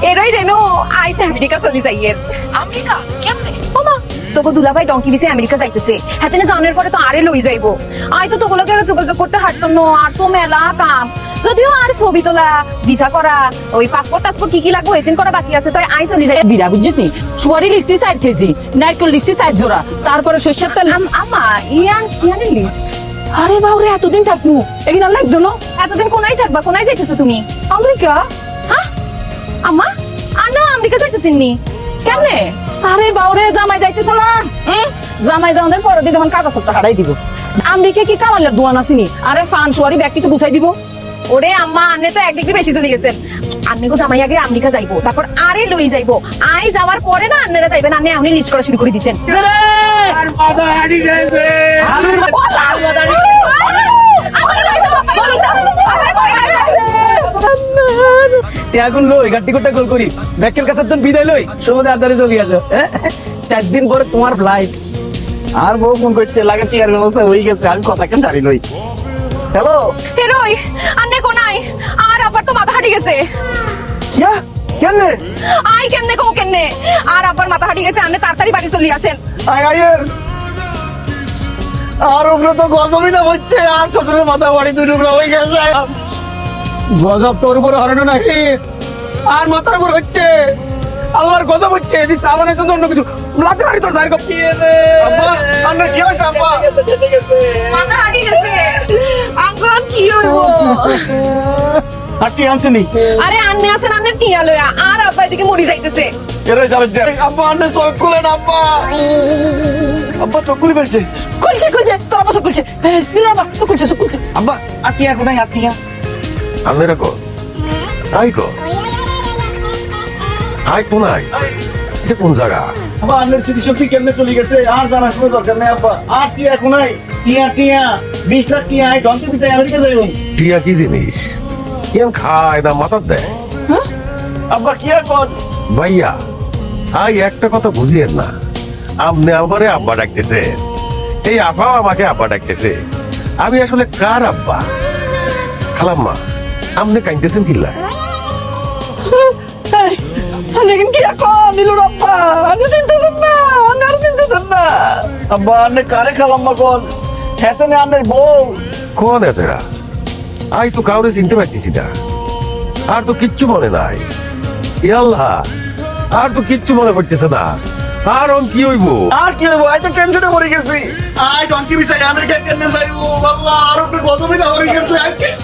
এরই রেনু আইতে আমেরিকা চলে যাইয়ের। আমেরিকা কেমনে? ওমা তোকে দুলাভাই ডঙ্কি বিসে আমেরিকা যাইতেছে, হাতে না জানের পরে তো আরে লই যাইবো। আই তো তোগুলোকে যোগাযোগ করতে হাঁটতো না, আর তো মেলা কাম। যদিও আর ছবি তোলা, ভিসা করা, ওই পাসপোর্ট টাসপোর্ট কি কি লাগবো এদিন করা বাকি আছে, তাই আই চলে যাই। বিরা বুঝছি সুয়ারি লিখছি 4 কেজি, নারকেল লিখছি 4 জোড়া, তারপরে সরষের তেল। আম্মা ইয়ানের লিস্ট। আরে বাউরে এতদিন থাকবো এখানে আর লাগতো না। এতদিন কোনায় থাকবা, কোনায় যাইতেছো তুমি? আমেরিকা? হ্যাঁ আম্মা আনা আমেরিকা যাইতেছেন নি কেমনে? আরে বাউরে জামাই যাইতেছ না? জামাই যাওয়ার পরে দিয়ে তখন কাগজপত্র হারাই দিব। আমেরিকা কি কামালের দোয়ান আসিনি? আরে ফান সুয়ারি ব্যাগ কিছু গুছাই দিব। ওরে আম্মা আন্নে তো এক ডিগ্রি বেশি চলে গেছেন। আন্নে গো জামাই আগে আমেরিকা যাইবো, তারপর আরে লই যাইবো। আই যাওয়ার পরে না আন্নেরা যাইবেন, আন্নে এখনই লিস্ট করা শুরু করে দিছেন। এখন লই গাড়ি টিকিটটা কল করি, ব্যাকের কাছে তো বিদায় লই, সমুদ্রে আড্ডারে চলে আসো। 4 দিন পরে তোমার ফ্লাইট। আর বউ ফোন করছে, লাগে টিয়ার ব্যবস্থা হয়ে গেছে, আমি কথা কেন জানি লই। হ্যালো হেরোই আন্নে কোনাই, আর আবার তো মাথা হাঁটি গেছে। কিয়া কেমনে? আই কেমনে কো কেমনে, আর আবার মাথা হাঁটি গেছে। আন্নে তাড়াতাড়ি বাড়ি চলে আসেন। আয়ের আর উপরে তো গজবই না হচ্ছে, আর শ্বশুরের মাথা বাড়ি দুই টুকরা হয়ে গেছে। গজব তোর উপরে হরানো নাকি, আর মাথার উপর হচ্ছে। আল্লাহর গজব হচ্ছে, এদিক সাবানের জন্য অন্য কিছু লাতে মারি তোর ভাই। আব্বা আপনার কি হয়েছে আব্বা? মাথা হাঁটি গেছে আঙ্গন, কি হইবো? হাঁটি আনছে নি? আরে আন্নে আছেন, আন্নে টিয়া লয়া, আর আব্বা এদিকে মরি যাইতেছে। এর যাবে আব্বা, আন্নে চোখ খুলেন আব্বা। আব্বা চোখ খুলে ফেলছে। খুলছে তোর বসে খুলছে। বাবা তো খুলছে। আব্বা আটটি এখন নাই, আটটি আন্দেরা কো আই কো আই কোনায়, এটা কোন জায়গা? আব্বা আন্নের স্মৃতিশক্তি কেমনে চলে গেছে আর জানার কোনো দরকার নেই আব্বা। আর টিয়া এখন নাই, টিয়া 20 লাখ টিয়া আই ডনকে বিচাই আমেরিকা যাইব। টিয়া কি জিনিস? কেন খায় না মাথার দেয়? আব্বা কি এখন? ভাইয়া আই একটা কথা বুঝিয়েন না, আমনে আমারে আব্বা ডাকতেছে, এই আব্বাও আমাকে আব্বা ডাকতেছে। আমি আসলে কার আব্বা? খালাম্মা আমনে কাইতেছেন কিল্লা? লেকিন কি এখন দিল রব্বা, আমি চিন্তা না, আর চিন্তা না। আব্বা আন্নে কারে খালাম্মা কোন? হেতেনে আন্নের বউ। কোন এতেরা? আই তো কাউরে চিনতে পারতেছি না, আর তো কিচ্ছু মনে নাই। ইয়াল্লাহ আর তো কিচ্ছু মনে পড়তেছে না। আর কি হইব? আর কি হইব? আই তো টেনশনে পড়ে গেছি। আই ডনকে বিচাই আমেরিকা কেন যাইব? আল্লাহ আর উপরে গজবই না হয়ে গেছে। I can